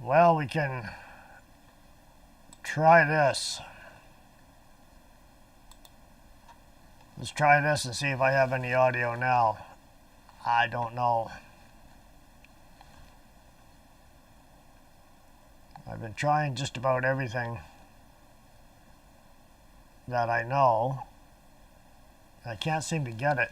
Well, we can try this. Let's try this and see if I have any audio now. I don't know. I've been trying just about everything that I know. I can't seem to get it.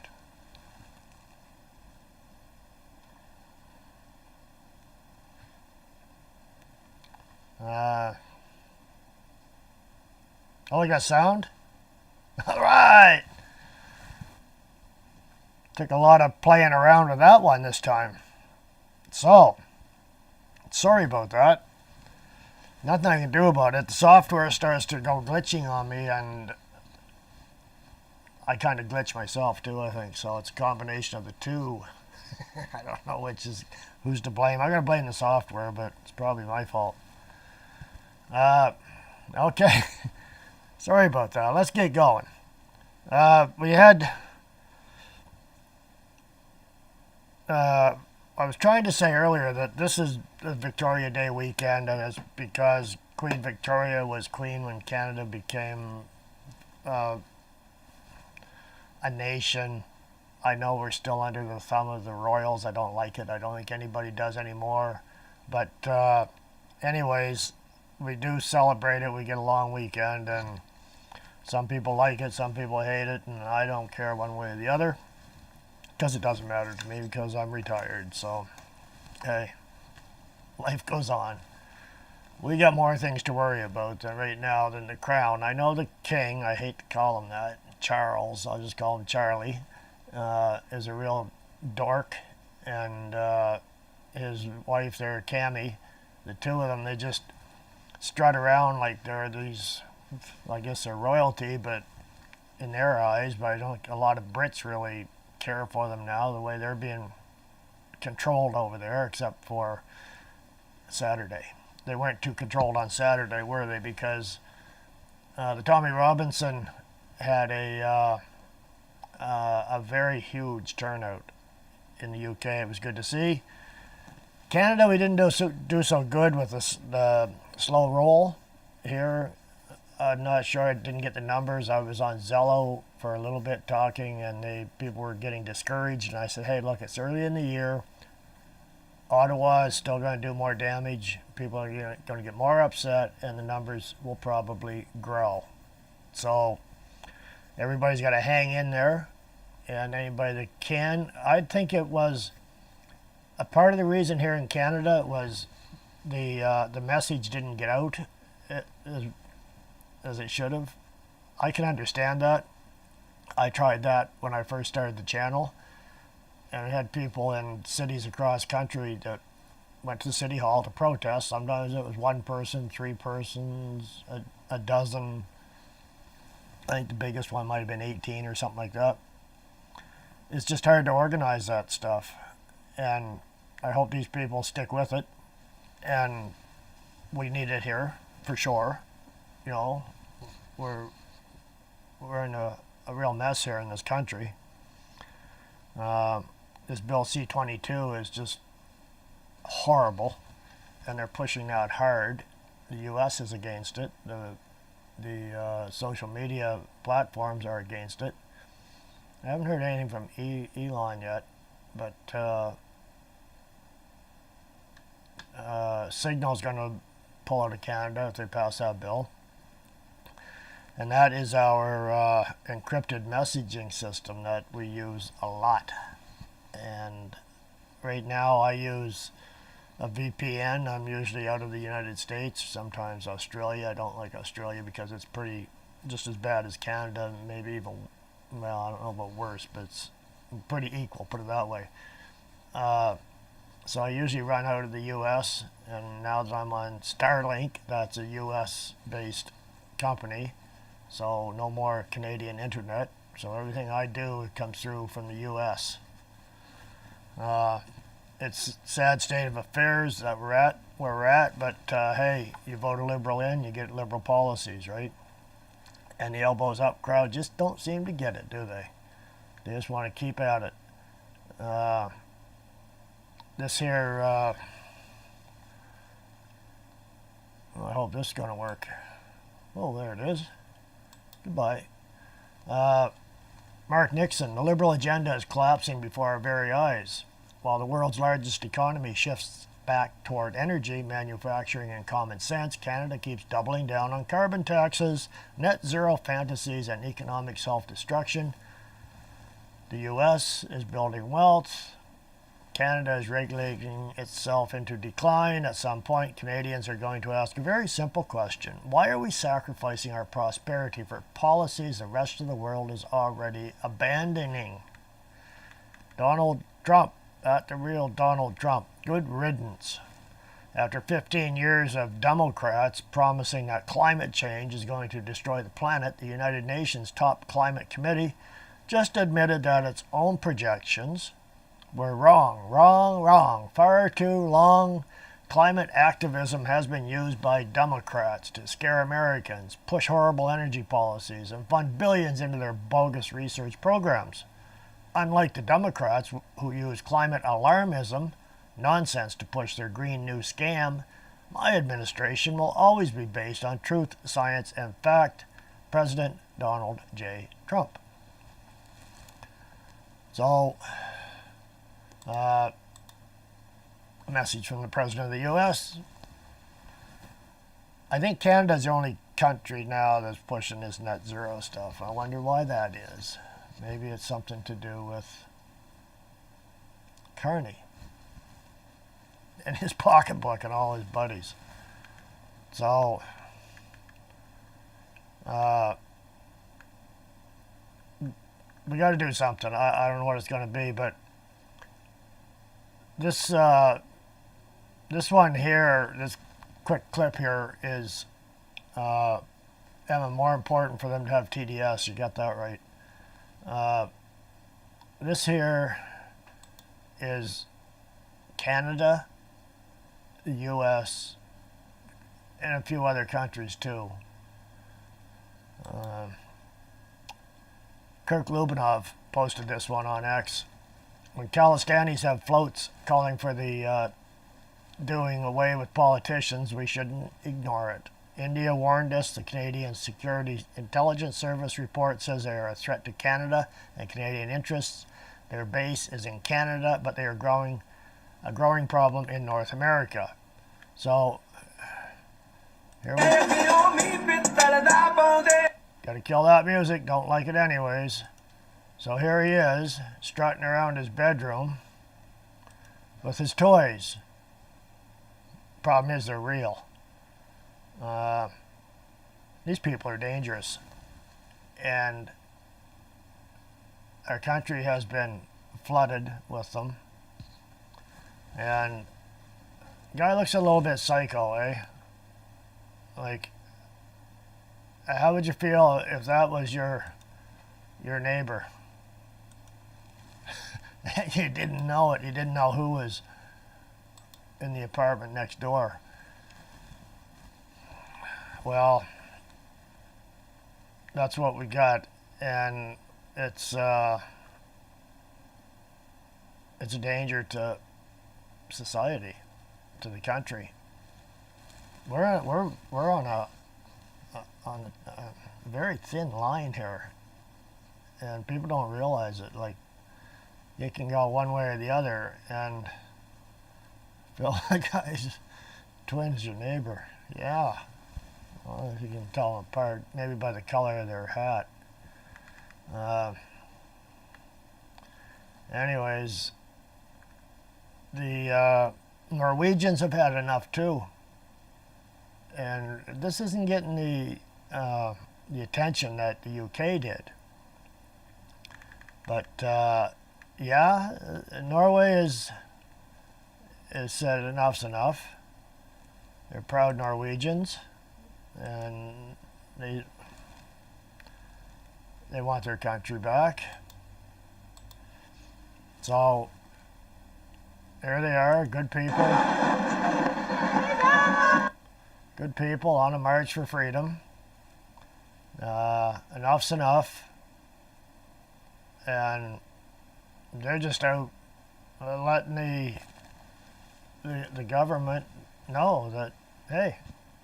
Oh, we got sound? All right. Took a lot of playing around with that one this time. So, sorry about that. Nothing I can do about it. The software starts to go glitching on me, and I kind of glitch myself too, I think. So it's a combination of the two. I don't know who's to blame. I'm going to blame the software, but it's probably my fault. Okay. Sorry about that. Let's get going. We had... I was trying to say earlier that this is the Victoria Day weekend, and it's because Queen Victoria was queen when Canada became a nation. I know we're still under the thumb of the royals. I don't like it. I don't think anybody does anymore. But anyways, we do celebrate it. We get a long weekend, and some people like it, some people hate it, and I don't care one way or the other, because it doesn't matter to me, because I'm retired. So, hey, life goes on. We got more things to worry about right now than the crown. I know the king, I hate to call him that, Charles, I'll just call him Charlie, is a real dork, and his wife there, Cammy, the two of them, they just strut around like they're these, I guess they're royalty, but in their eyes, but I don't think a lot of Brits really care for them now, the way they're being controlled over there, except for Saturday. They weren't too controlled on Saturday, were they? Because the Tommy Robinson had a very huge turnout in the UK. It was good to see. Canada, we didn't do so good with the slow roll here. I'm not sure. I didn't get the numbers. I was on Zello for a little bit talking, and people were getting discouraged. And I said, hey, look, it's early in the year. Ottawa is still going to do more damage. People are going to get more upset, and the numbers will probably grow. So everybody's got to hang in there, and anybody that can. I think it was a part of the reason here in Canada was the message didn't get out as it should have. I can understand that. I tried that when I first started the channel, and I had people in cities across country that went to City Hall to protest. Sometimes it was one person, three persons, a dozen. I think the biggest one might have been 18 or something like that. It's just hard to organize that stuff, and I hope these people stick with it, and we need it here for sure. You know, we're in a real mess here in this country. This bill C-22 is just horrible, and they're pushing that hard. The U.S. is against it. The social media platforms are against it. I haven't heard anything from Elon yet, but Signal's going to pull out of Canada if they pass that bill. And that is our encrypted messaging system that we use a lot. And right now I use a VPN. I'm usually out of the United States, sometimes Australia. I don't like Australia because it's pretty just as bad as Canada, maybe even, well, I don't know about worse, but it's pretty equal, put it that way. So I usually run out of the US, and now that I'm on Starlink, that's a US based company, so no more Canadian internet. So everything I do comes through from the US. It's a sad state of affairs that where we're at, but hey, you vote a Liberal in, you get Liberal policies, right? And the elbows up crowd just don't seem to get it, do they? They just want to keep at it. This here I hope this is going to work. Oh, there it is. Goodbye. Mark Nixon, the liberal agenda is collapsing before our very eyes. While the world's largest economy shifts back toward energy, manufacturing, and common sense, Canada keeps doubling down on carbon taxes, net zero fantasies, and economic self-destruction. The U.S. is building wealth. Canada is regulating itself into decline. At some point, Canadians are going to ask a very simple question. Why are we sacrificing our prosperity for policies the rest of the world is already abandoning? Donald Trump, the real Donald Trump, good riddance. After 15 years of Democrats promising that climate change is going to destroy the planet, the United Nations Top Climate Committee just admitted that its own projections were wrong. Far too long. Climate activism has been used by Democrats to scare Americans, push horrible energy policies, and fund billions into their bogus research programs. Unlike the Democrats who use climate alarmism, nonsense to push their Green New scam, my administration will always be based on truth, science, and fact. President Donald J. Trump. So, a message from the President of the U.S. I think Canada's the only country now that's pushing this net zero stuff. I wonder why that is. Maybe it's something to do with Carney and his pocketbook and all his buddies. So, we got to do something. I don't know what it's going to be, but this one here, this quick clip here is Emma, more important for them to have TDS. You got that right. This here is Canada, the U.S., and a few other countries too. Kirk Lubinov posted this one on X. When Calistanis have floats calling for the doing away with politicians, we shouldn't ignore it. India warned us. The Canadian Security Intelligence Service report says they are a threat to Canada and Canadian interests. Their base is in Canada, but they are a growing problem in North America. So, here we go. Gotta kill that music, don't like it anyways. So here he is, strutting around his bedroom with his toys. Problem is they're real. These people are dangerous. And our country has been flooded with them. And the guy looks a little bit psycho, eh? Like, how would you feel if that was your neighbor? You didn't know it. You didn't know who was in the apartment next door. Well, that's what we got, and it's a danger to society, to the country. We're on a very thin line here, and people don't realize it. Like, you can go one way or the other, and feel like guy's twin's your neighbor. Yeah. Well, if you can tell them apart, maybe by the color of their hat. Anyways, the Norwegians have had enough too, and this isn't getting the attention that the UK did. But yeah, Norway has said enough's enough. They're proud Norwegians, and they want their country back. So there they are, good people. Good people on a march for freedom. Enough's enough. And they're just out letting the government know that, hey,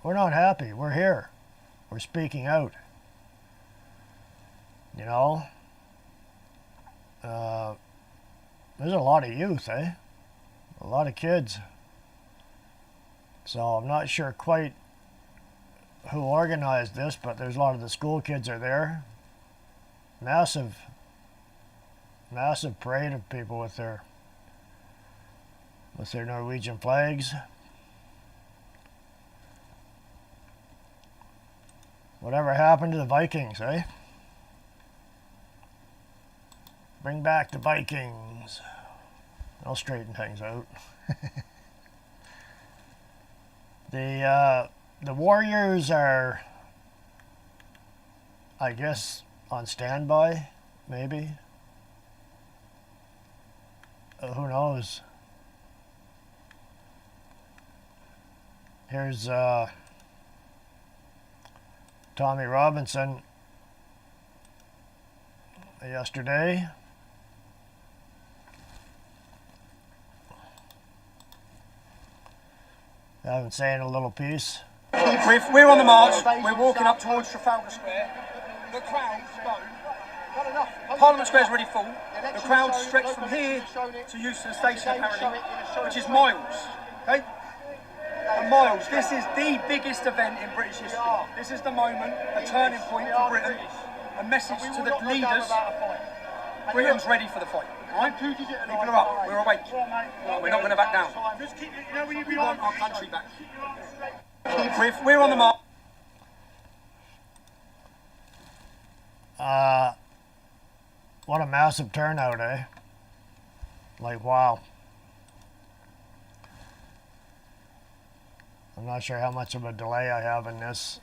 We're not happy. We're here. We're speaking out. You know? There's a lot of youth, eh? A lot of kids. So I'm not sure quite who organized this, but there's a lot of the school kids are there. Massive parade of people with their Norwegian flags. Whatever happened to the Vikings, eh? Bring back the Vikings. I'll straighten things out. The Warriors are, I guess, on standby, maybe. Who knows? Here's Tommy Robinson yesterday. I've been saying a little piece. We're on the march. We're walking up towards Trafalgar Square. The crowd's going. Parliament Square's already full. The crowd stretched from here to Euston Station, apparently, which is miles. Okay? And miles. This is the biggest event in British history. This is the moment, a turning point for Britain. A message to the leaders. Britain's ready for the fight. Right? People are up. We're awake. We're not going to back down. We want our country back. We're on the mark. What a massive turnout, eh? Like, wow. I'm not sure how much of a delay I have in this.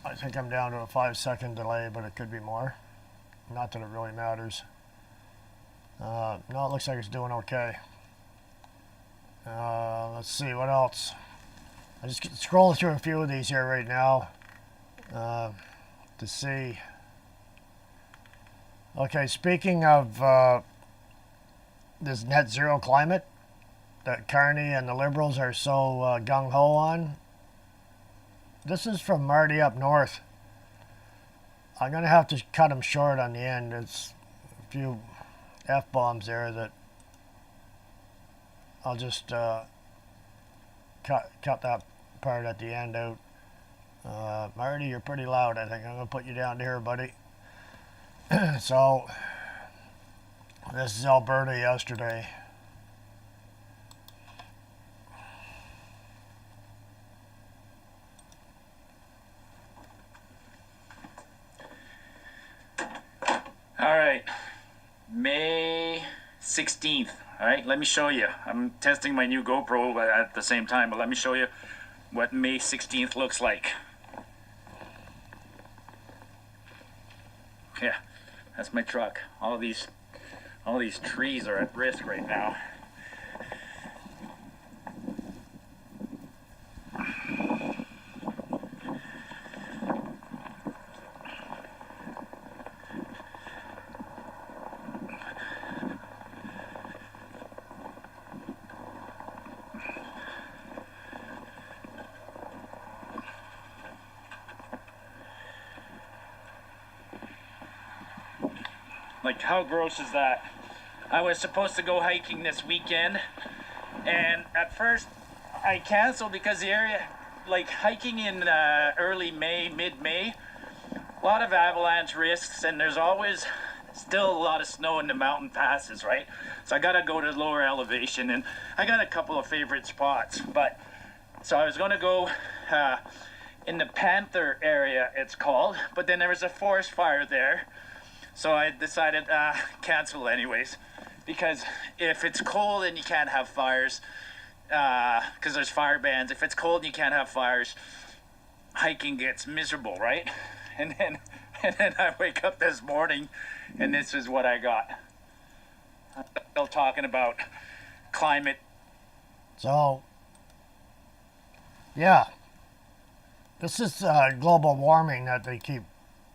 I think I'm down to a 5-second delay, but it could be more. Not that it really matters. No, it looks like it's doing okay. Let's see, what else? I'm just scrolling through a few of these here right now to see. Okay, speaking of this net zero climate that Carney and the Liberals are so gung-ho on, this is from Marty up north. I'm going to have to cut him short on the end. It's a few F-bombs there that I'll just cut that part at the end out. Marty, you're pretty loud. I think I'm going to put you down here, buddy. So, this is Alberta yesterday. All right, May 16th. All right, let me show you. I'm testing my new GoPro at the same time, but let me show you what May 16th looks like. Yeah, that's my truck. All these trees are at risk right now. Like, how gross is that? I was supposed to go hiking this weekend, and at first I canceled because the area, like hiking in early May, mid-May, a lot of avalanche risks, and there's always still a lot of snow in the mountain passes, right? So I gotta go to lower elevation, and I got a couple of favorite spots, but so I was gonna go in the Panther area, it's called, but then there was a forest fire there. So I decided cancel anyways, because if it's cold and you can't have fires, because there's fire bans. If it's cold and you can't have fires, hiking gets miserable, right? And then I wake up this morning, and this is what I got. I'm still talking about climate. So, yeah, this is global warming that they keep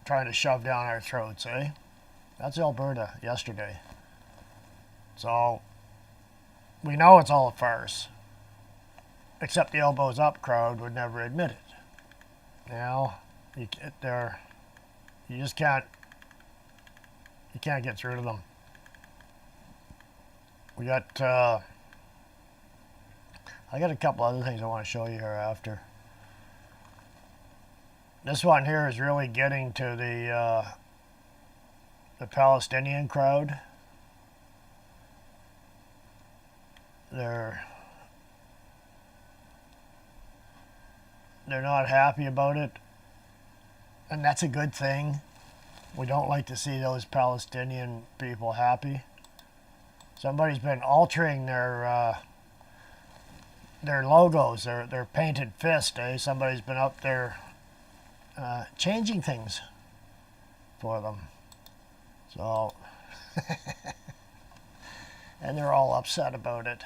trying to shove down our throats, eh? That's Alberta yesterday. So, we know it's all a farce. except the elbows up crowd would never admit it. Now, you just can't get through to them. We got, I got a couple other things I want to show you here after. This one here is really getting to the Palestinian crowd. They're not happy about it, and that's a good thing. We don't like to see those Palestinian people happy. Somebody's been altering their logos, their painted fist. Somebody's been up there changing things for them. So, and they're all upset about it.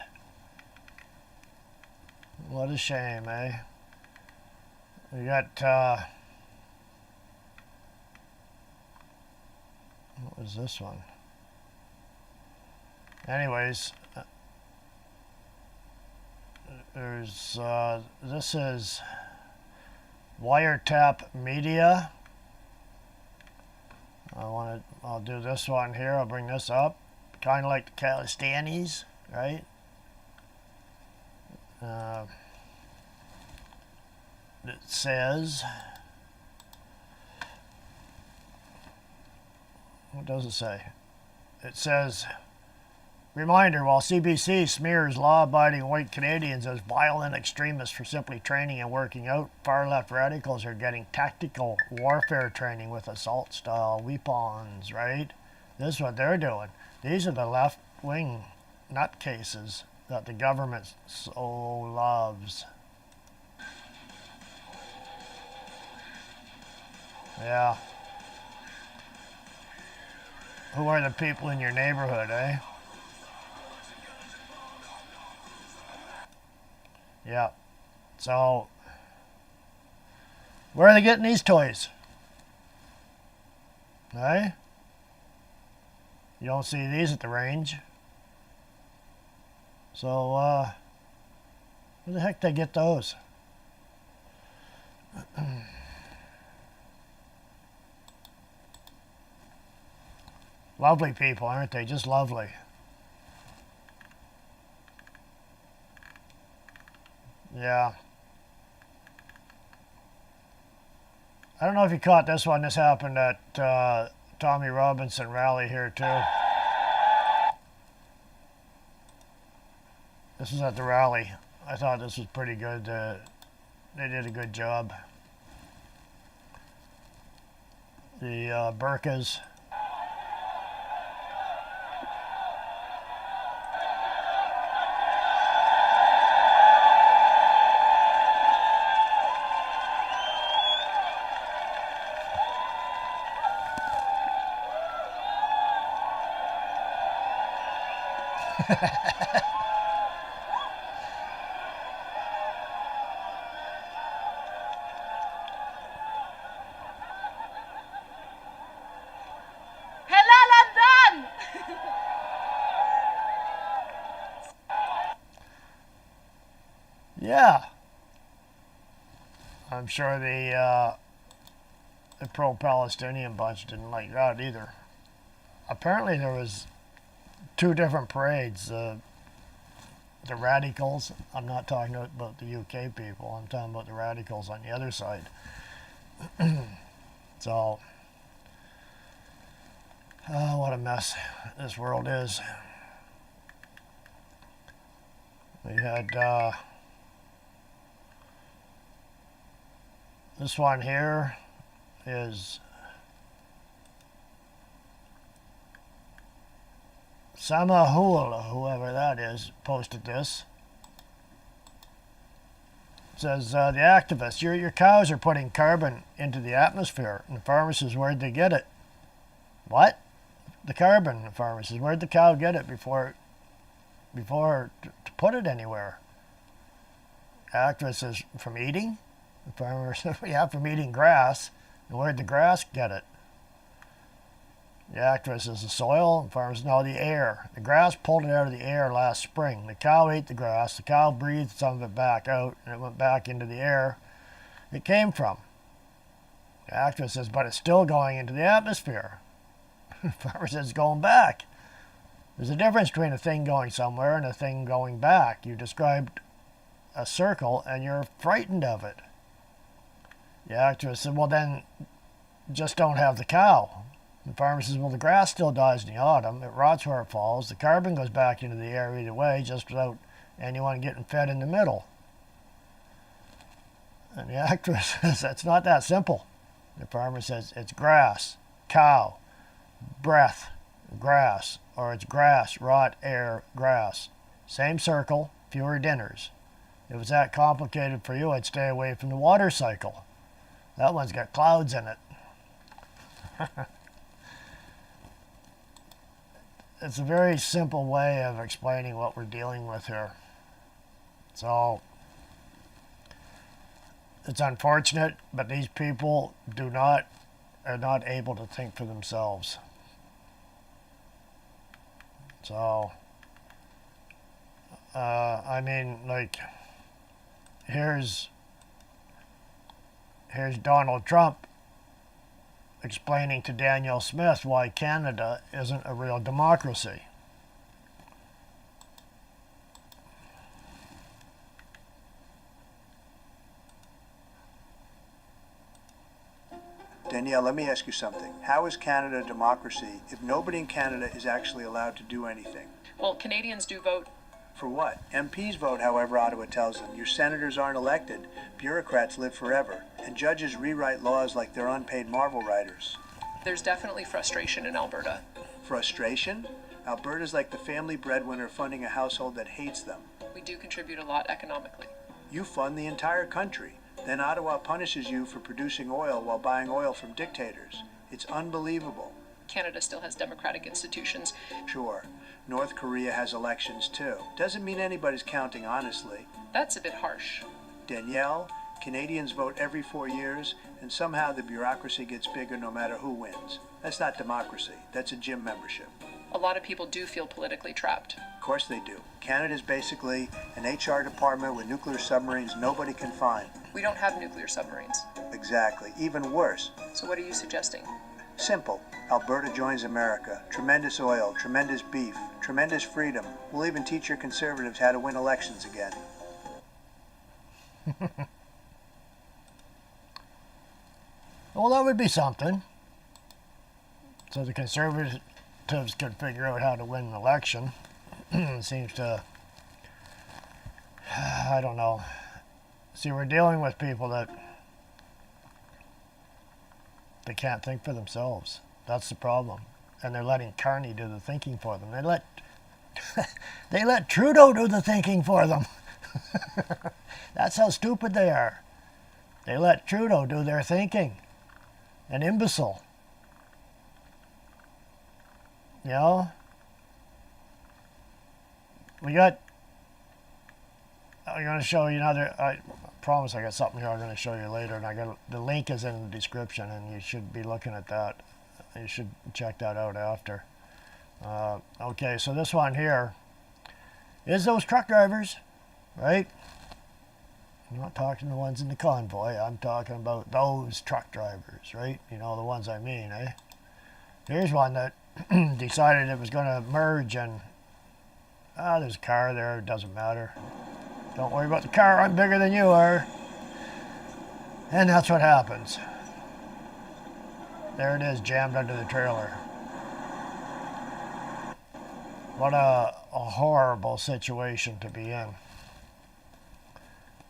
What a shame, eh? We got, what was this one? Anyways, there's, this is Wiretap Media. I'll do this one here. I'll bring this up. Kind of like the Calistanis, right? It says, what does it say? It says, reminder, while CBC smears law-abiding white Canadians as violent extremists for simply training and working out, far-left radicals are getting tactical warfare training with assault-style weapons, right? This is what they're doing. These are the left-wing nutcases that the government so loves. Yeah. Who are the people in your neighborhood, eh? Yeah. So, where are they getting these toys? Eh? You don't see these at the range. So, where the heck did they get those? Lovely people, aren't they? Just lovely. Yeah. I don't know if you caught this one. This happened at Tommy Robinson rally here too. This was at the rally. I thought this was pretty good. They did a good job. The burqas. Hello, London! Yeah. I'm sure the pro-Palestinian bunch didn't like that either. Apparently there was two different parades. The radicals, I'm not talking about the UK people, I'm talking about the radicals on the other side. So, what a mess this world is. We had this one here is Samahula, whoever that is, posted this. It says, the activists, your cows are putting carbon into the atmosphere. And the farmer says, where'd they get it? What? The carbon, the farmer says. Where'd the cow get it before to put it anywhere? The activist says, from eating? The farmer says, yeah, from eating grass. And where'd the grass get it? The actress is the soil, and farmers know the air. The grass pulled it out of the air last spring. The cow ate the grass. The cow breathed some of it back out, and it went back into the air it came from. The actress says, but it's still going into the atmosphere. The farmer says it's going back. There's a difference between a thing going somewhere and a thing going back. You described a circle, and you're frightened of it. The actress said, well, then just don't have the cow. The farmer says, well, the grass still dies in the autumn. It rots where it falls. The carbon goes back into the air either way, just without anyone getting fed in the middle. And the actress says, it's not that simple. The farmer says, it's grass, cow, breath, grass, or it's grass, rot, air, grass. Same circle, fewer dinners. If it's that complicated for you, I'd stay away from the water cycle. That one's got clouds in it. It's a very simple way of explaining what we're dealing with here. So, it's unfortunate, but these people are not able to think for themselves. So, I mean, like, here's Donald Trump explaining to Danielle Smith why Canada isn't a real democracy. Danielle, let me ask you something. How is Canada a democracy if nobody in Canada is actually allowed to do anything? Well, Canadians do vote. For what? MPs vote however Ottawa tells them. Your senators aren't elected. Bureaucrats live forever. And judges rewrite laws like they're unpaid Marvel writers. There's definitely frustration in Alberta. Frustration? Alberta's like the family breadwinner funding a household that hates them. We do contribute a lot economically. You fund the entire country. Then Ottawa punishes you for producing oil while buying oil from dictators. It's unbelievable. Canada still has democratic institutions. Sure. North Korea has elections too. Doesn't mean anybody's counting honestly. That's a bit harsh. Danielle, Canadians vote every 4 years, and somehow the bureaucracy gets bigger no matter who wins. That's not democracy. That's a gym membership. A lot of people do feel politically trapped. Of course they do. Canada's basically an HR department with nuclear submarines nobody can find. We don't have nuclear submarines. Exactly. Even worse. So what are you suggesting? Simple. Alberta joins America. Tremendous oil, tremendous beef, tremendous freedom. We'll even teach your conservatives how to win elections again. Well, that would be something. So the conservatives could figure out how to win an election. Seems to, I don't know. See, we're dealing with people that they can't think for themselves. That's the problem. And they're letting Carney do the thinking for them. They let Trudeau do the thinking for them. That's how stupid they are. They let Trudeau do their thinking. An imbecile. You know? I'm going to show you another, I promise I got something here I'm going to show you later, and the link is in the description, and you should be looking at that. You should check that out after. Okay, so this one here is those truck drivers, right? I'm not talking the ones in the convoy. I'm talking about those truck drivers, right? You know, the ones I mean, eh? Here's one that decided it was going to merge, and there's a car there. It doesn't matter. Don't worry about the car. I'm bigger than you are. And that's what happens. There it is, jammed under the trailer. What a horrible situation to be in.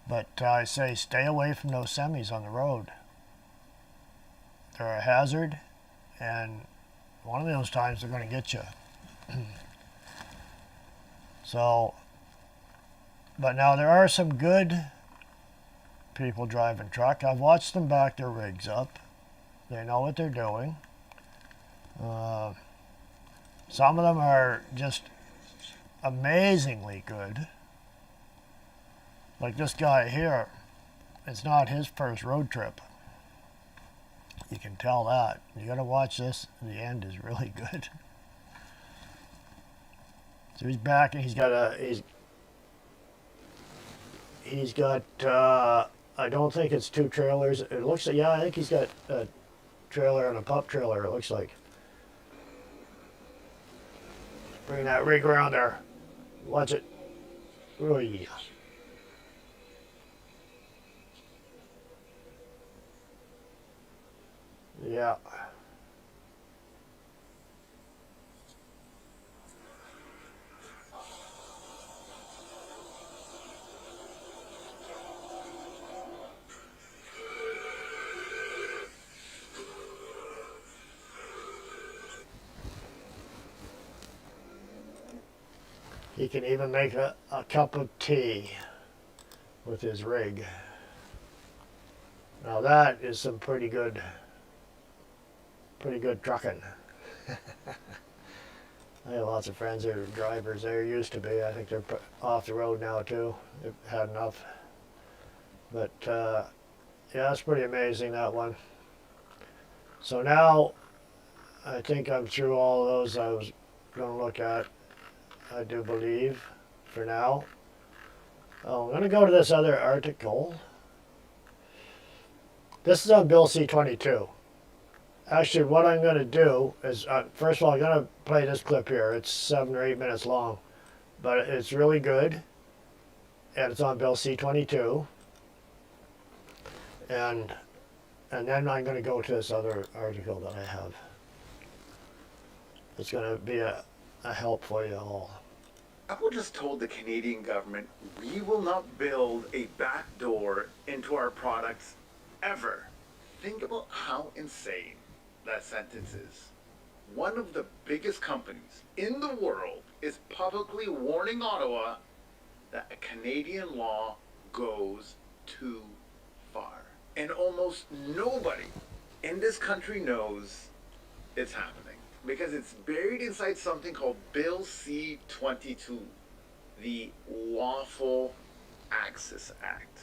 But I say stay away from those semis on the road. They're a hazard, and one of those times they're going to get you. So, but now there are some good people driving truck. I've watched them back their rigs up. They know what they're doing. Some of them are just amazingly good. Like this guy here, it's not his first road trip. You can tell that. You gotta watch this. The end is really good. So he's back and he's got I don't think it's 2 trailers. It looks like, yeah, I think he's got a trailer and a pup trailer, it looks like. Bring that rig around there. Watch it. Oh yeah. Yeah. He can even make a cup of tea with his rig. Now that is some pretty good trucking. I have lots of friends that are drivers. They used to be. I think they're off the road now too. They've had enough. But yeah, it's pretty amazing, that one. So now I think I'm through all of those I was going to look at. I do believe, for now. Oh, I'm going to go to this other article. This is on Bill C-22. Actually, what I'm going to do is, first of all, I'm going to play this clip here. It's 7 or 8 minutes long, but it's really good, and it's on Bill C-22. And then I'm going to go to this other article that I have. It's going to be a help for you all. Apple just told the Canadian government, we will not build a backdoor into our products ever. Think about how insane that sentence is. One of the biggest companies in the world is publicly warning Ottawa that a Canadian law goes too far. And almost nobody in this country knows it's happening, because it's buried inside something called Bill C-22, the Lawful Access Act.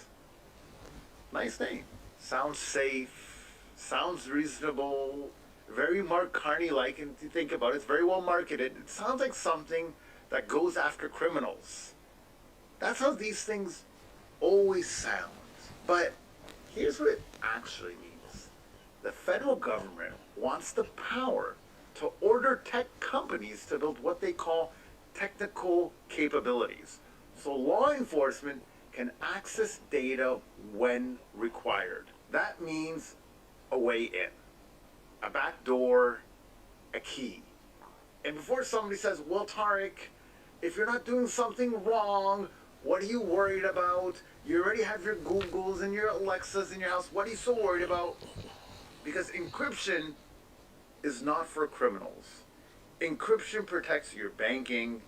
Nice name. Sounds safe, sounds reasonable, very Mark Carney-like, and if you think about it, it's very well marketed. It sounds like something that goes after criminals. That's how these things always sound. But here's what it actually means. The federal government wants the power to order tech companies to build what they call technical capabilities. So law enforcement can access data when required. That means a way in, a back door, a key. And before somebody says, well, Tarek, if you're not doing something wrong, what are you worried about? You already have your Googles and your Alexas in your house. What are you so worried about? Because encryption is not for criminals. Encryption protects your banking,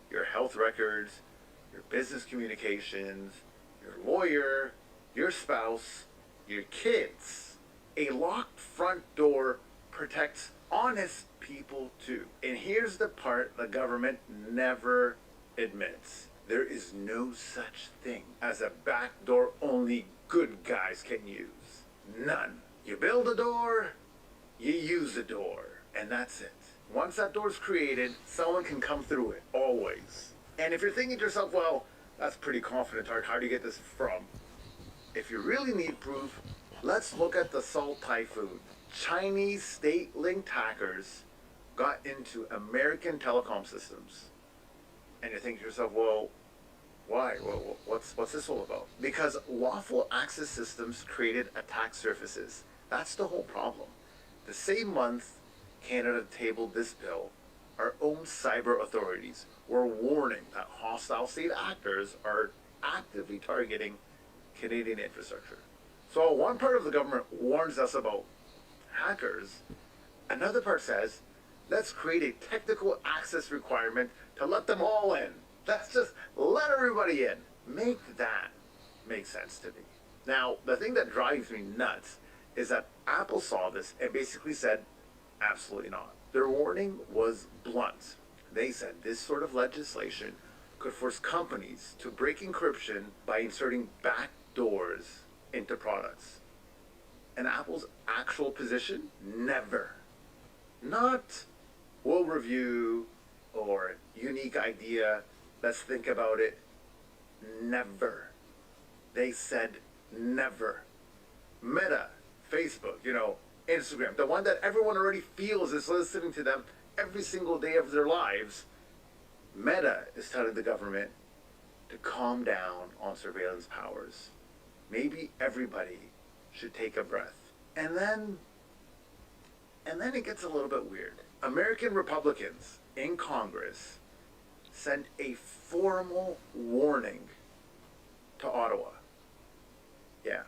your health records, your business communications, your lawyer, your spouse, your kids. A locked front door protects honest people too. And here's the part the government never admits. There is no such thing as a back door only good guys can use. None. You build a door, you use the door, and that's it. Once that door's created, someone can come through it, always. And if you're thinking to yourself, well, that's pretty confident, Tarek, how do you get this from? If you really need proof, let's look at the Salt Typhoon. Chinese state-linked hackers got into American telecom systems. And you're thinking to yourself, well, why? Well, what's this all about? Because lawful access systems created attack surfaces. That's the whole problem. The same month Canada tabled this bill, our own cyber authorities were warning that hostile state actors are actively targeting Canadian infrastructure. So one part of the government warns us about hackers. Another part says, let's create a technical access requirement to let them all in. Let's just let everybody in. Make that make sense to me. Now, the thing that drives me nuts is that Apple saw this and basically said, absolutely not. Their warning was blunt. They said this sort of legislation could force companies to break encryption by inserting back doors into products. And Apple's actual position? Never. Not we'll review or unique idea, let's think about it. Never. They said never. Meta, Facebook, Instagram, the one that everyone already feels is listening to them every single day of their lives. Meta is telling the government to calm down on surveillance powers. Maybe everybody should take a breath. And then it gets a little bit weird. American Republicans in Congress sent a formal warning to Ottawa. Yeah.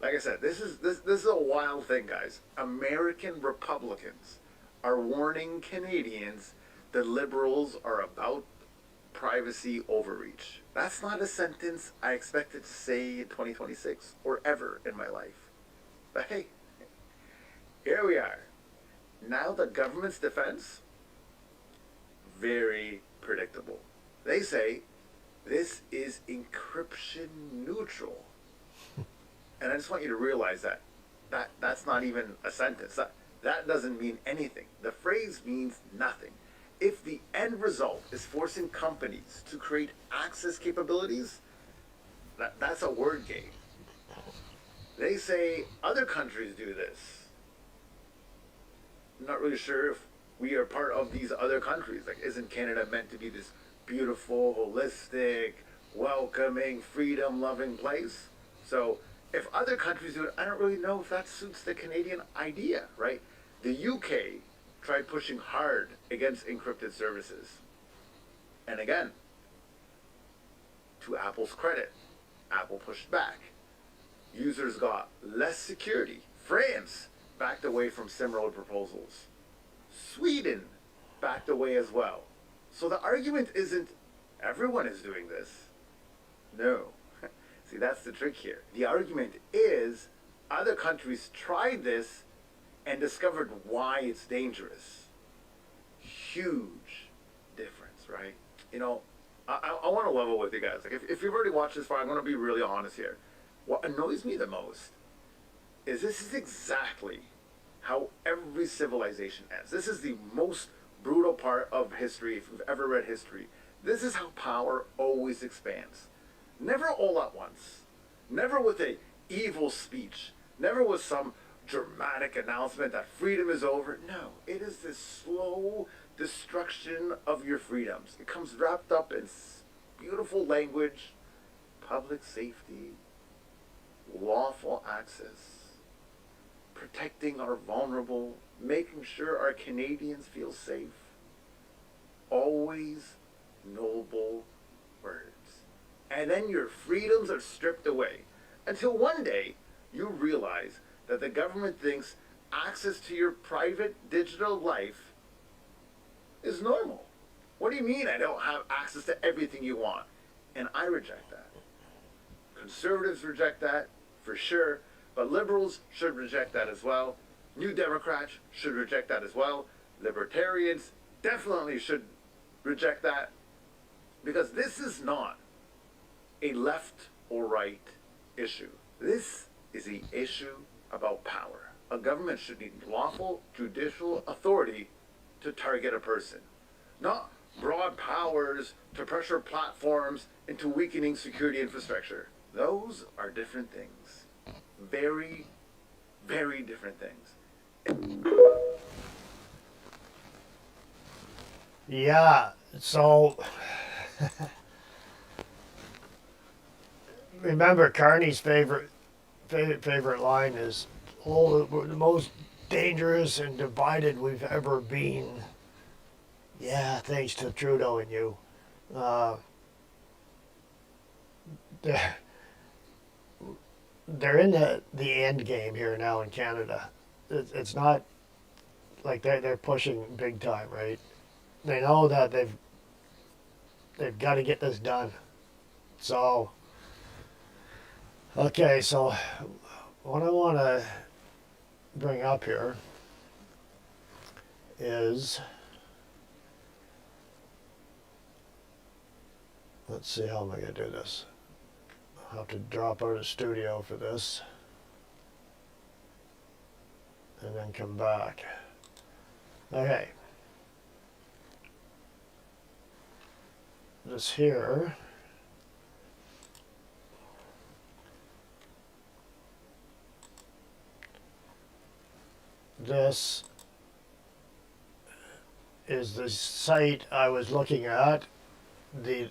Like I said, this is a wild thing, guys. American Republicans are warning Canadians that liberals are about privacy overreach. That's not a sentence I expected to say in 2026 or ever in my life. But hey, here we are. Now the government's defense, very predictable. They say this is encryption neutral. And I just want you to realize that's not even a sentence. That doesn't mean anything. The phrase means nothing. If the end result is forcing companies to create access capabilities, that's a word game. They say other countries do this. I'm not really sure if we are part of these other countries. Like, isn't Canada meant to be this beautiful, holistic, welcoming, freedom-loving place? So if other countries do it, I don't really know if that suits the Canadian idea, right? The UK tried pushing hard against encrypted services. And again, to Apple's credit, Apple pushed back. Users got less security. France backed away from similar proposals. Sweden backed away as well. So the argument isn't everyone is doing this. No. See, that's the trick here. The argument is other countries tried this and discovered why it's dangerous. Huge difference, right? I want to level with you guys. Like, if you've already watched this far, I'm going to be really honest here. What annoys me the most is this is exactly how every civilization ends. This is the most brutal part of history, if you've ever read history. This is how power always expands. Never all at once. Never with a evil speech. Never with some dramatic announcement that freedom is over. No, it is this slow destruction of your freedoms. It comes wrapped up in beautiful language, public safety, lawful access, protecting our vulnerable, making sure our Canadians feel safe. Always noble words. And then your freedoms are stripped away until one day you realize that the government thinks access to your private digital life is normal. What do you mean I don't have access to everything you want? And I reject that. Conservatives reject that, for sure, but liberals should reject that as well. New Democrats should reject that as well. Libertarians definitely should reject that, because this is not a left or right issue. This is an issue about power. A government should need lawful judicial authority to target a person, not broad powers to pressure platforms into weakening security infrastructure. Those are different things. Very, very different things. Yeah, so remember Carney's favorite line is, "Oh, we're the most dangerous and divided we've ever been." Yeah, thanks to Trudeau and you. They're in the end game here now in Canada. It's not like they're pushing big time, right? They know that they've got to get this done. So, okay, so what I want to bring up here is, let's see, how am I going to do this? I'll have to drop out of the studio for this. and then come back. Okay. This here. This is the site I was looking at. The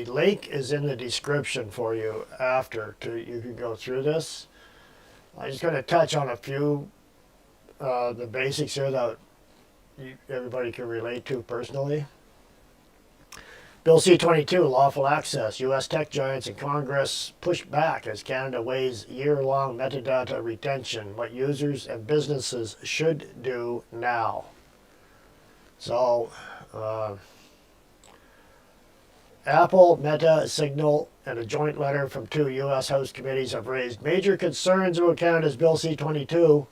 link is in the description for you after. You can go through this. I'm just going to touch on a few the basics here that everybody can relate to personally. Bill C-22, lawful access. U.S. tech giants in Congress push back as Canada weighs year-long metadata retention, what users and businesses should do now. So, Apple, Meta, Signal, and a joint letter from 2 U.S. House committees have raised major concerns about Canada's Bill C-22,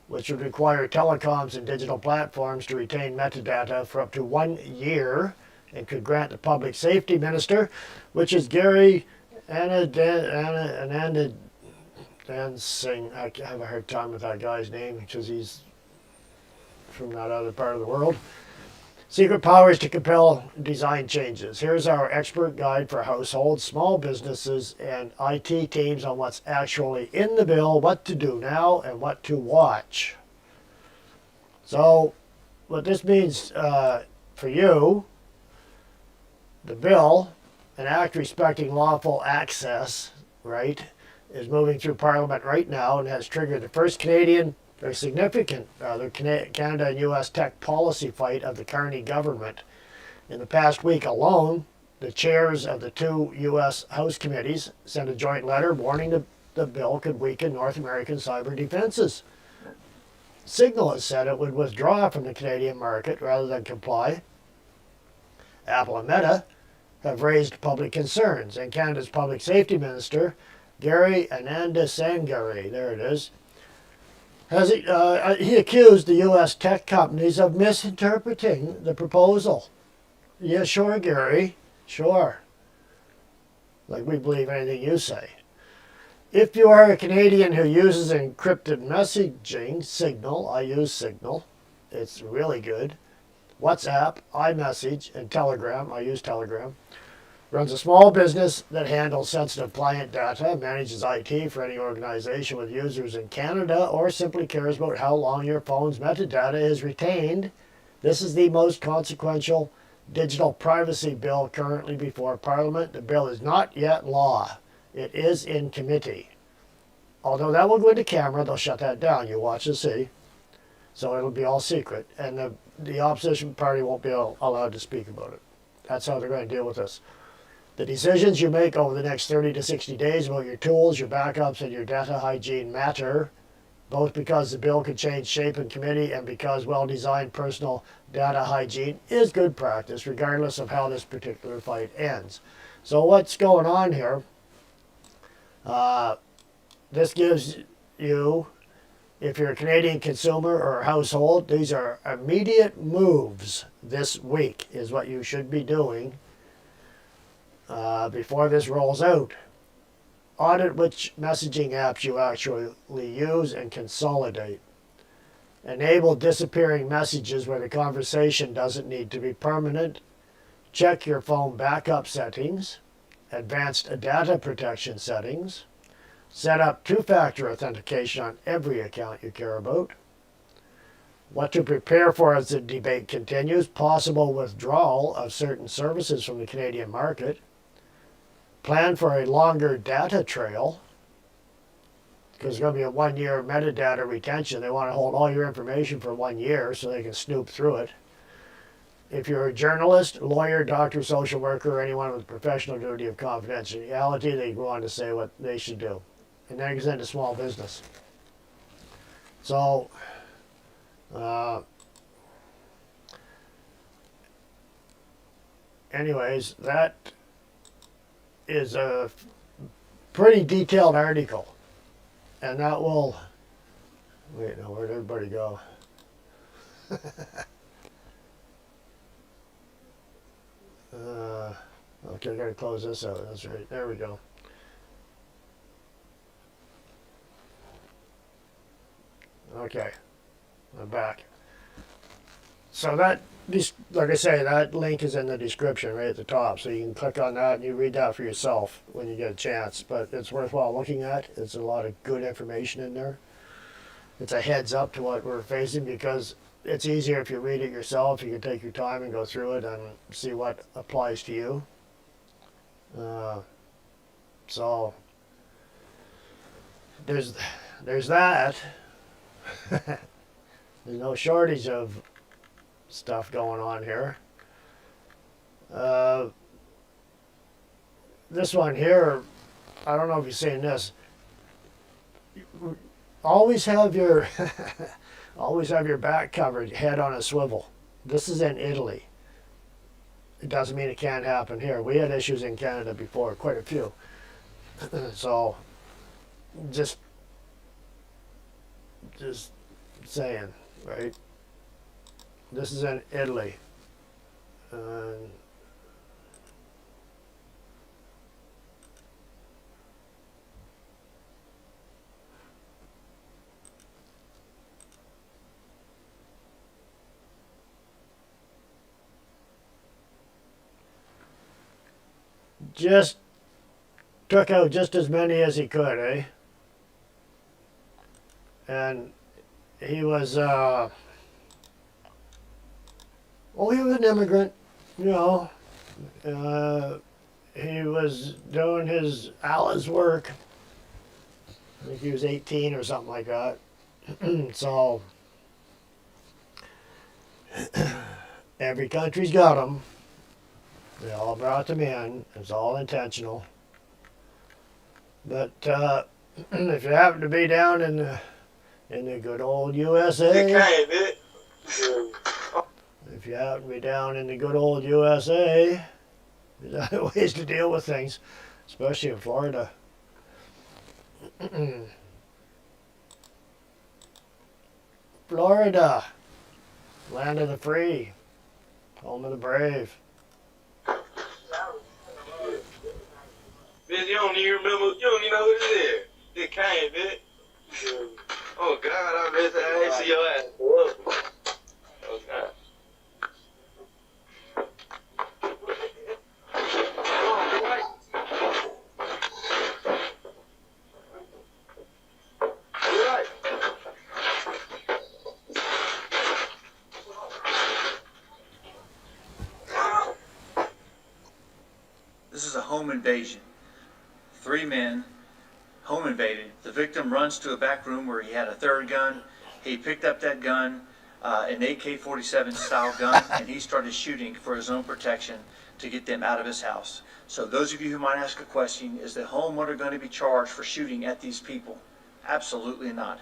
which would require telecoms and digital platforms to retain metadata for up to 1 year, and could grant the public safety minister, which is Gary Anandansingh. I have a hard time with that guy's name because he's from that other part of the world. Secret powers to compel design changes. Here's our expert guide for households, small businesses, and IT teams on what's actually in the bill, what to do now, and what to watch. So, what this means for you, the bill, an act respecting lawful access, right, is moving through Parliament right now and has triggered the first Canadian, very significant, Canada and U.S. tech policy fight of the Carney government. In the past week alone, the chairs of the 2 U.S. House committees sent a joint letter warning the bill could weaken North American cyber defenses. Signal has said it would withdraw from the Canadian market rather than comply. Apple and Meta have raised public concerns, and Canada's Public Safety Minister, Gary Anandansingh, there it is, he accused the U.S. tech companies of misinterpreting the proposal. Yeah, sure, Gary, sure. Like we believe anything you say. If you are a Canadian who uses encrypted messaging, Signal, I use Signal, it's really good. WhatsApp, iMessage, and Telegram, I use Telegram. Runs a small business that handles sensitive client data, manages IT for any organization with users in Canada, or simply cares about how long your phone's metadata is retained. This is the most consequential digital privacy bill currently before Parliament. The bill is not yet law. It is in committee. Although that will go into camera, they'll shut that down. You watch and see. So it'll be all secret. And the opposition party won't be allowed to speak about it. That's how they're going to deal with this. The decisions you make over the next 30 to 60 days about your tools, your backups, and your data hygiene matter, both because the bill could change shape in committee and because well-designed personal data hygiene is good practice, regardless of how this particular fight ends. So what's going on here? This gives you, if you're a Canadian consumer or household, these are immediate moves this week is what you should be doing before this rolls out. Audit which messaging apps you actually use and consolidate. Enable disappearing messages where the conversation doesn't need to be permanent. Check your phone backup settings. Advanced data protection settings. Set up two-factor authentication on every account you care about. What to prepare for as the debate continues. Possible withdrawal of certain services from the Canadian market. Plan for a longer data trail, because it's going to be a 1-year metadata retention. They want to hold all your information for 1 year so they can snoop through it. If you're a journalist, lawyer, doctor, social worker, or anyone with professional duty of confidentiality, they go on to say what they should do. And then it goes into small business. So, anyways, that is a pretty detailed article. And that will, wait, now where'd everybody go? Okay, I gotta close this out. That's right. There we go. Okay. back. So that, like I say, that link is in the description right at the top, so you can click on that and you read that for yourself when you get a chance. But it's worthwhile looking at. There's a lot of good information in there. It's a heads up to what we're facing, because it's easier if you read it yourself. You can take your time and go through it and see what applies to you. So there's that. There's no shortage of stuff going on here. This one here, I don't know if you've seen this. Always have your always have your back covered, head on a swivel. This is in Italy. It doesn't mean it can't happen here. We had issues in Canada before, quite a few. So just saying, right? This is in Italy. Just took out just as many as he could, eh? And he was, he was an immigrant, you know. He was doing his Allah's work. I think he was 18 or something like that. So, every country's got them. They all brought them in. It's all intentional. But if you happen to be down in the good old USA, if you happen to be down in the good old USA, there's other ways to deal with things, especially in Florida. Florida, land of the free, home of the brave. Bitch, you don't even remember, you don't even know who this is. This Kane, bitch. Oh, God, I ain't see your ass. Oh, God. This is a home invasion. 3 men home invaded. The victim runs to a back room where he had a third gun. He picked up that gun, an AK-47 style gun, and he started shooting for his own protection to get them out of his house. So those of you who might ask a question, is the homeowner going to be charged for shooting at these people? Absolutely not.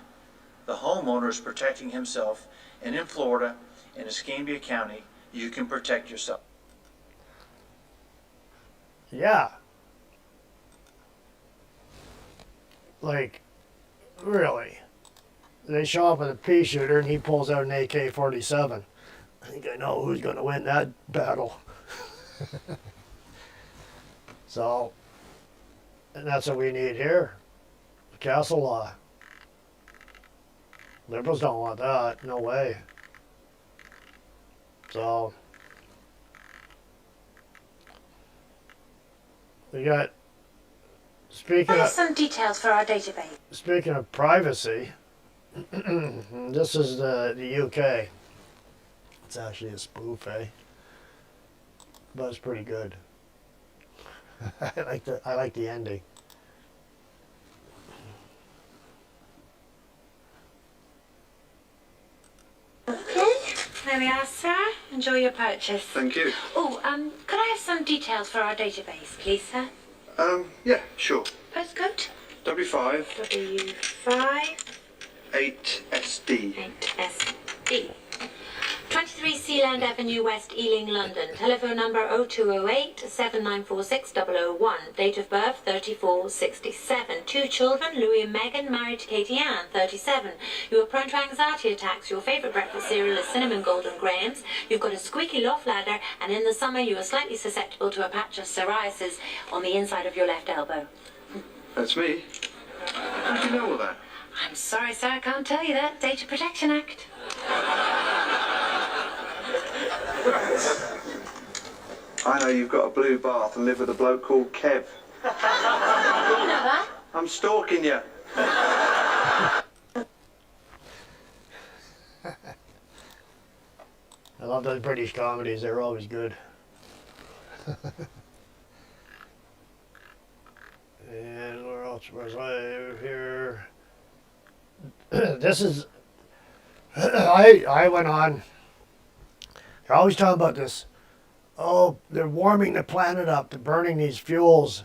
The homeowner is protecting himself, and in Florida, in Escambia County, you can protect yourself. Yeah. Like, really? They show up with a pea shooter and he pulls out an AK-47. I think I know who's going to win that battle. So, and that's what we need here. The castle law. Liberals don't want that. No way. So, we got, speaking of some details for our database. Speaking of privacy, this is the UK. It's actually a spoof, eh? But it's pretty good. I like the ending. Okay, there we are, sir. Enjoy your purchase. Thank you. Oh, could I have some details for our database, please, sir? Yeah, sure. Postcode? W5 W5 8SD. 8SD. 23 Sealand Avenue, West Ealing, London. Telephone number 0208 7946 001. Date of birth 3467. 2 children, Louis and Megan, married to Katie Ann, 37. You are prone to anxiety attacks. Your favourite breakfast cereal is Cinnamon Golden Grahams. You've got a squeaky loft ladder, and in the summer you are slightly susceptible to a patch of psoriasis on the inside of your left elbow. That's me. How do you know all that? I'm sorry, sir, I can't tell you that. Data Protection Act. I know you've got a blue bath and live with a bloke called Kev. You know that? I'm stalking you. I love those British comedies. They're always good. And where else was I here? This is... I went on. They're always talking about this. Oh, they're warming the planet up. They're burning these fuels.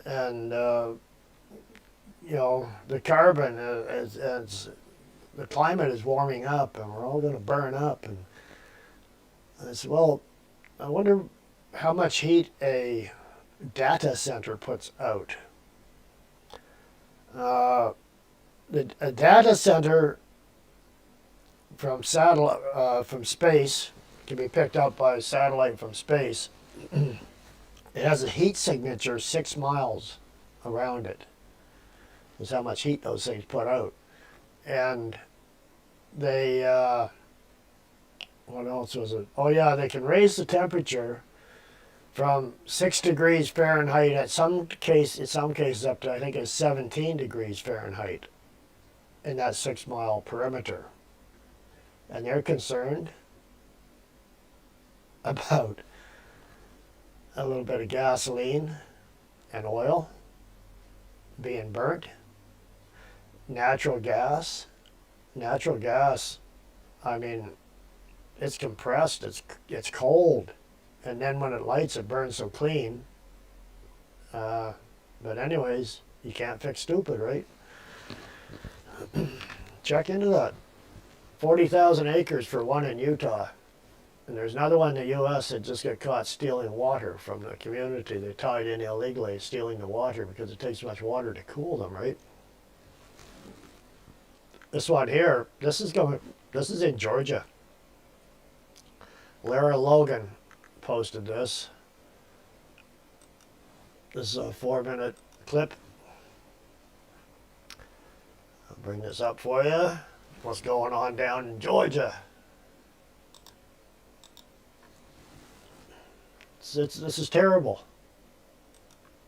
And, you know, the carbon, as the climate is warming up. And we're all going to burn up. And I said, well, I wonder how much heat a data center puts out. A data center from satellite, from space, can be picked up by a satellite from space. It has a heat signature 6 miles around it. That's how much heat those things put out. And they, what else was it? Oh yeah, they can raise the temperature from 6 degrees Fahrenheit in some cases up to, I think it's 17 degrees Fahrenheit in that 6 mile perimeter. And they're concerned about a little bit of gasoline and oil being burnt. Natural gas, I mean, it's compressed, it's cold, and then when it lights it burns so clean. But anyways, you can't fix stupid, right? Check into that. 40,000 acres for one in Utah. And there's another one in the U.S. that just got caught stealing water from the community. They tied in illegally, stealing the water because it takes much water to cool them, right? This one here, this is in Georgia. Lara Logan posted this. This is a 4-minute clip. I'll bring this up for you. What's going on down in Georgia? This is terrible.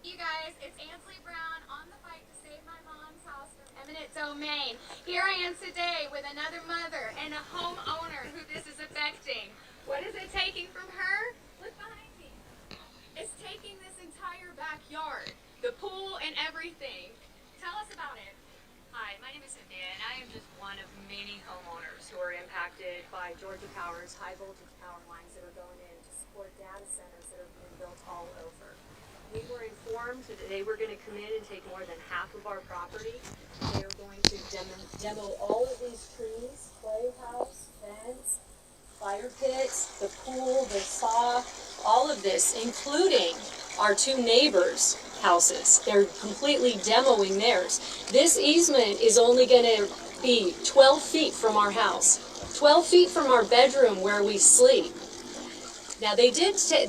You guys, it's Ansley Brown on the fight to save my mom's house from eminent domain. Here I am today with another mother and a homeowner who this is affecting. What is it taking from her? Look behind me. It's taking this entire backyard, the pool and everything. Tell us about it. Hi, my name is Cynthia, and I am just one of many homeowners who are impacted by Georgia Power's high voltage power lines that are going in to support data centers that are being built all over. We were informed that they were going to come in and take more than half of our property. They are going to demo all of these trees, playhouse, fence, fire pits, the pool, the spa, all of this, including our 2 neighbors' houses. They're completely demoing theirs. This easement is only going to be 12 feet from our house, 12 feet from our bedroom where we sleep. Now they did say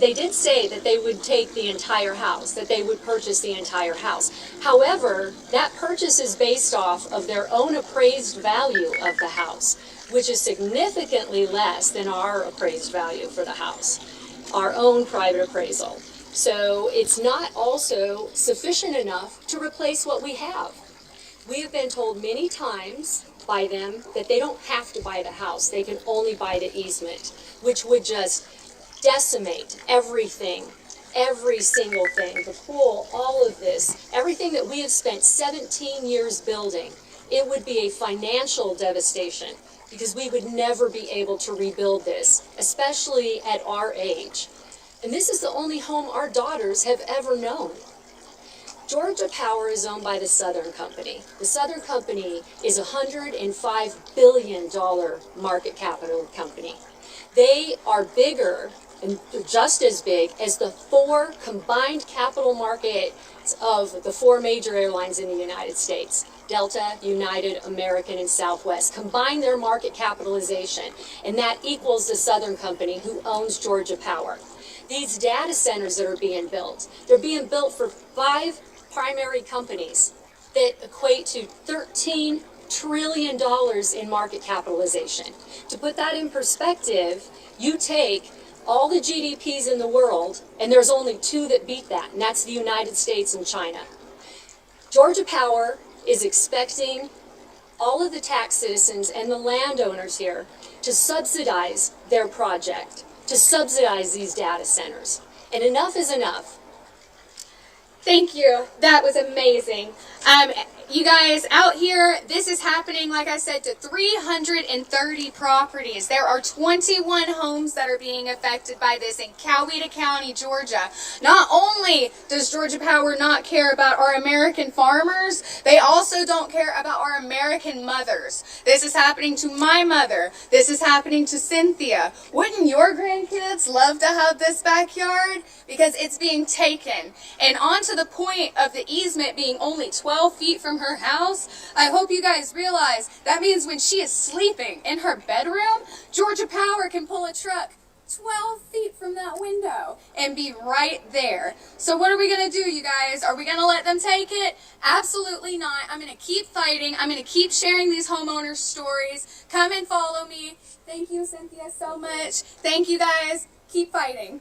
that they would take the entire house, that they would purchase the entire house. However, that purchase is based off of their own appraised value of the house, which is significantly less than our appraised value for the house, our own private appraisal. So it's not also sufficient enough to replace what we have. We have been told many times by them that they don't have to buy the house, they can only buy the easement, which would just decimate everything, every single thing, the pool, all of this, everything that we have spent 17 years building. It would be a financial devastation because we would never be able to rebuild this, especially at our age. And this is the only home our daughters have ever known. Georgia Power is owned by the Southern Company. The Southern Company is a $105 billion market capital company. They are bigger and just as big as the 4 combined capital markets of the 4 major airlines in the United States. Delta, United, American, and Southwest. Combine their market capitalization, and that equals the Southern Company, who owns Georgia Power. These data centers that are being built, they're being built for 5 primary companies that equate to $13 trillion in market capitalization. To put that in perspective, you take all the GDPs in the world, and there's only two that beat that, and that's the United States and China. Georgia Power is expecting all of the tax citizens and the landowners here to subsidize their project, to subsidize these data centers. And enough is enough. Thank you. That was amazing. You guys, out here, this is happening, like I said, to 330 properties. There are 21 homes that are being affected by this in Coweta County, Georgia. Not only does Georgia Power not care about our American farmers, they also don't care about our American mothers. This is happening to my mother. This is happening to Cynthia. Wouldn't your grandkids love to have this backyard? Because it's being taken. And on to the point of the easement being only 12 feet from her house, I hope you guys realize that means when she is sleeping in her bedroom, Georgia Power can pull a truck 12 feet from that window and be right there. So what are we going to do, you guys? Are we going to let them take it? Absolutely not. I'm going to keep fighting. I'm going to keep sharing these homeowners' stories. Come and follow me. Thank you, Cynthia, so much. Thank you, guys. Keep fighting.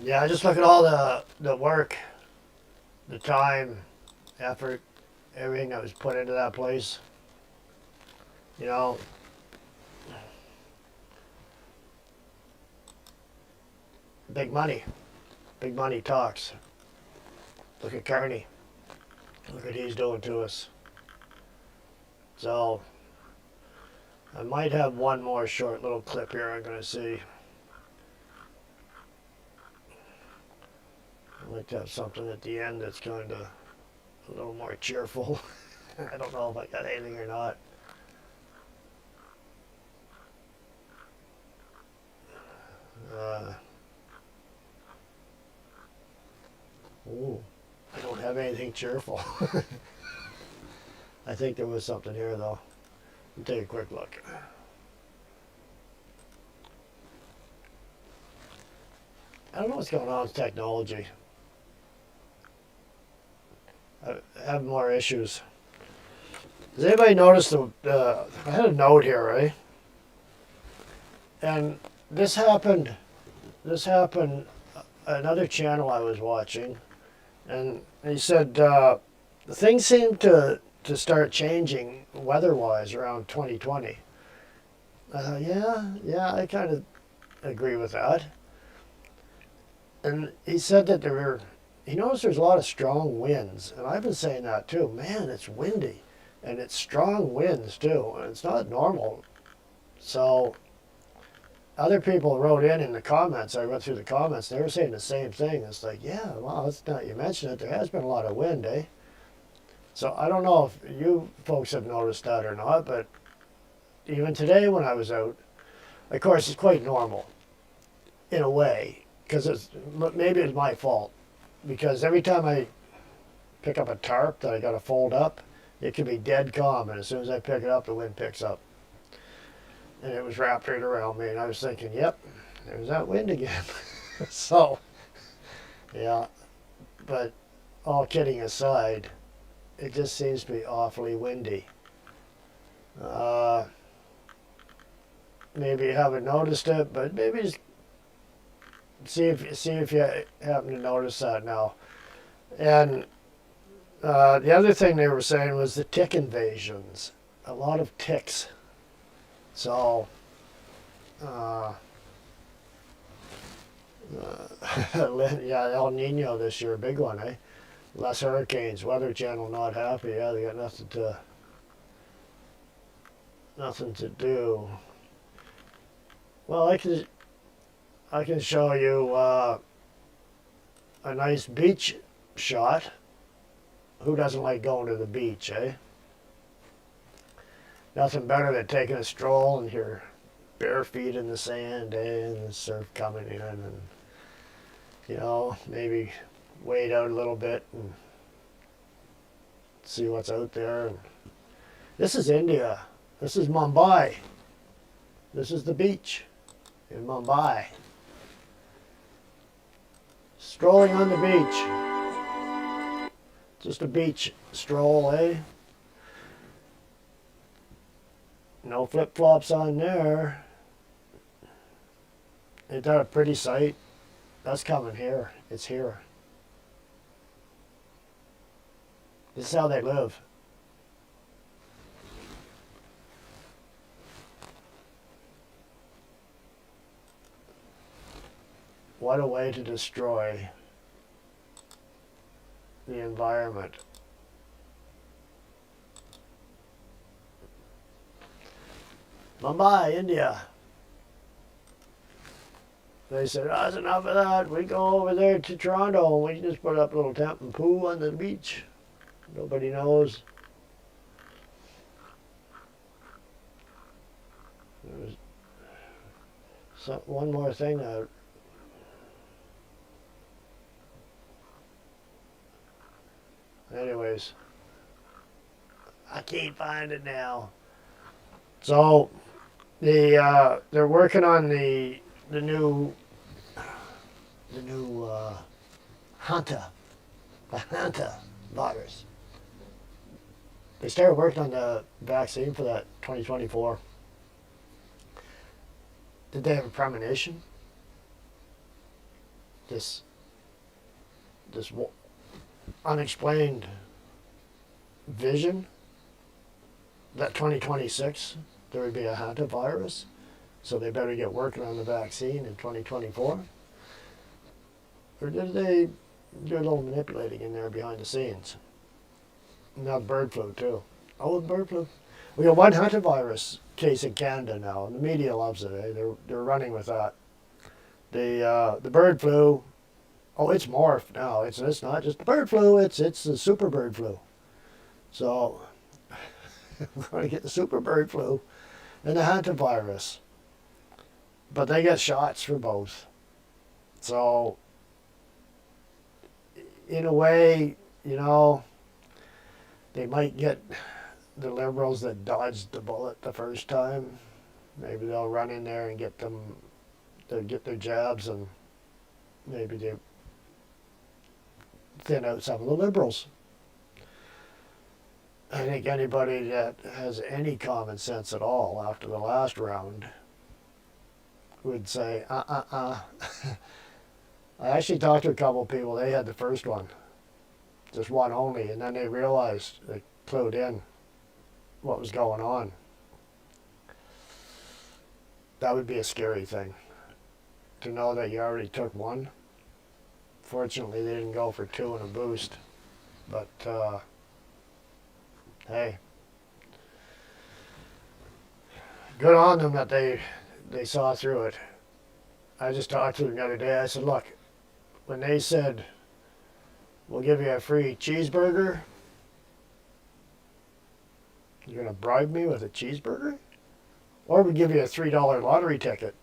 Yeah, just look at all the work, the time, effort, everything that was put into that place. You know, big money talks. Look at Kearney. Look what he's doing to us. So, I might have one more short little clip here I'm going to see. I'd like to have something at the end that's kind of a little more cheerful. I don't know if I got anything or not. Ooh, I don't have anything cheerful. I think there was something here though. Let me take a quick look. I don't know what's going on with technology. I have more issues. Does anybody notice I had a note here, right? And this happened, another channel I was watching, and he said, things seem to start changing weather-wise around 2020. Yeah, I kind of agree with that. And he said that he noticed there's a lot of strong winds, and I've been saying that too. Man, it's windy, and it's strong winds too, and it's not normal. So other people wrote in the comments, I read through the comments, they were saying the same thing. It's like, yeah, well, it's not, you mentioned it, there has been a lot of wind, eh? So I don't know if you folks have noticed that or not, but even today when I was out, of course, it's quite normal in a way, because maybe it's my fault. Because every time I pick up a tarp that I got to fold up, it can be dead calm, and as soon as I pick it up, the wind picks up. And it was wrapped right around me, and I was thinking, yep, there's that wind again. So, yeah, but all kidding aside, it just seems to be awfully windy. Maybe you haven't noticed it, but maybe just see if you happen to notice that now. And the other thing they were saying was the tick invasions. A lot of ticks. So, yeah, El Nino this year, big one, eh? Less hurricanes. Weather Channel not happy. Yeah, they got nothing to do. Well, I can show you a nice beach shot who doesn't like going to the beach, eh? Nothing better than taking a stroll and your bare feet in the sand, eh? And the surf coming in, and you know, maybe wade out a little bit and see what's out there. And this is India. This is Mumbai. This is the beach in Mumbai. Strolling on the beach. Just a beach stroll, eh? No flip-flops on there. Ain't that a pretty sight? That's coming here. It's here. This is how they live. What a way to destroy the environment. Mumbai, India. They said, oh, that's enough of that. We go over there to Toronto and we just put up a little tent and poo on the beach. Nobody knows. There's one more thing. Anyways, I can't find it now. So they're working on the new Hanta virus. They started working on the vaccine for that 2024. Did they have a premonition? This unexplained vision that 2026 there would be a hantavirus, so they better get working on the vaccine in 2024? Or did they do a little manipulating in there behind the scenes? Now bird flu too. Oh, bird flu. We got one hantavirus case in Canada now, and the media loves it. Eh? They're running with that. The bird flu. Oh, it's morphed now. It's not just the bird flu. It's the super bird flu. So we're going to get the super bird flu and the hantavirus. But they get shots for both. So in a way, you know, they might get the Liberals that dodged the bullet the first time. Maybe they'll run in there and get them. They'll get their jabs, and maybe they thin out some of the Liberals. I think anybody that has any common sense at all after the last round would say, I actually talked to a couple of people. They had the first one, just one only, and then they realized, they clued in what was going on. That would be a scary thing, to know that you already took one. Fortunately, they didn't go for two and a boost, but hey, good on them that they saw through it. I just talked to them the other day. I said, look, when they said, we'll give you a free cheeseburger, you're going to bribe me with a cheeseburger? Or we give you a $3 lottery ticket.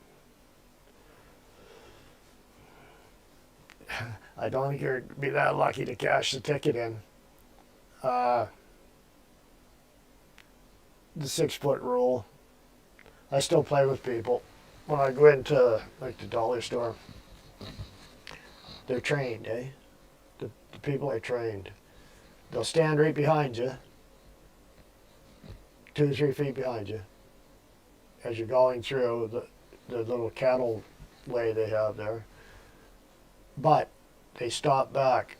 I don't think you're going to be that lucky to cash the ticket in. The 6-foot rule. I still play with people. When I go into like the dollar store, they're trained, eh? The people are trained. They'll stand right behind you, 2 or 3 feet behind you, as you're going through the little cattle way they have there. But they stop back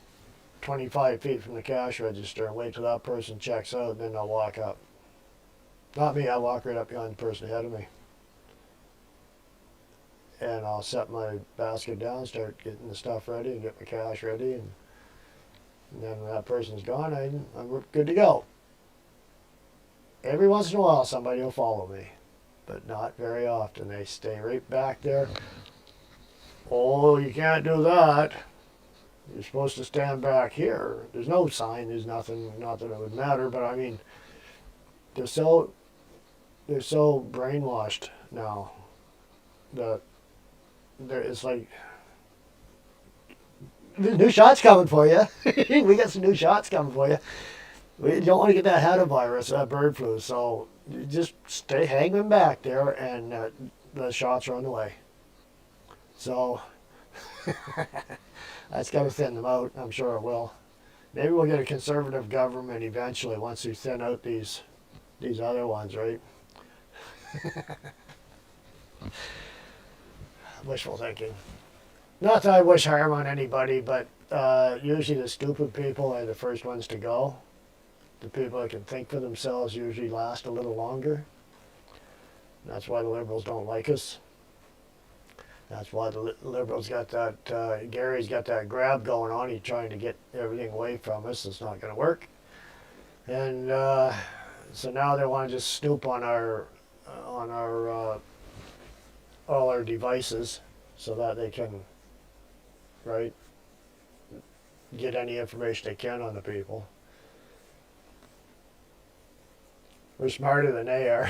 25 feet from the cash register and wait till that person checks out, and then they'll walk up. Not me, I walk right up behind the person ahead of me. And I'll set my basket down, start getting the stuff ready, and get my cash ready, and then when that person's gone, I'm good to go. Every once in a while, somebody will follow me, but not very often. They stay right back there. Oh, you can't do that. You're supposed to stand back here. There's no sign. There's nothing. Not that it would matter, but I mean, they're so brainwashed now that it's like there's new shots coming for you. We got some new shots coming for you. We don't want to get that hantavirus, that bird flu. So you just hanging back there, and the shots are on the way. So that's got to thin them out. I'm sure it will. Maybe we'll get a conservative government eventually once we thin out these other ones, right? Wishful thinking. Not that I wish harm on anybody, but usually the stupid people are the first ones to go. The people that can think for themselves usually last a little longer. That's why the Liberals don't like us. That's why the Liberals got that, Gary's got that grab going on. He's trying to get everything away from us. It's not going to work. And so now they want to just snoop on all our devices so that they can, right, get any information they can on the people. We're smarter than they are.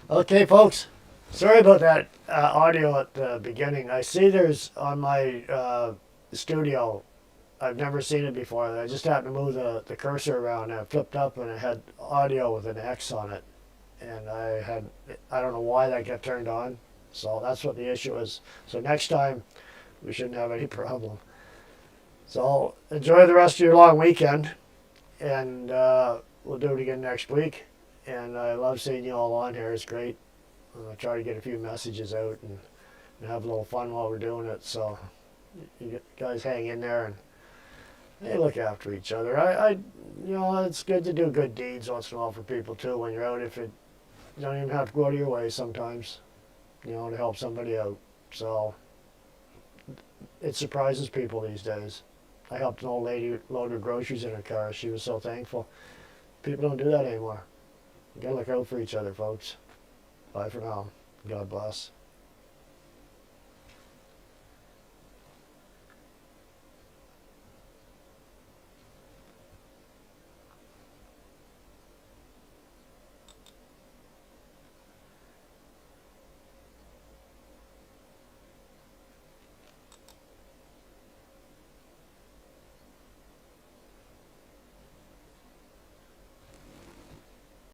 Okay, folks. Sorry about that audio at the beginning. I see there's on my studio, I've never seen it before. I just happened to move the cursor around and it flipped up and it had audio with an X on it. And I don't know why that got turned on. So that's what the issue is. So next time, we shouldn't have any problem. So enjoy the rest of your long weekend. And we'll do it again next week. And I love seeing you all on here. It's great. I'll try to get a few messages out and have a little fun while we're doing it. So you guys hang in there and hey, look after each other. It's good to do good deeds once in a while for people too when you're out. If you don't even have to go out of your way sometimes, to help somebody out. So it surprises people these days. I helped an old lady load her groceries in her car. She was so thankful. People don't do that anymore. You gotta look out for each other, folks. Bye for now. God bless.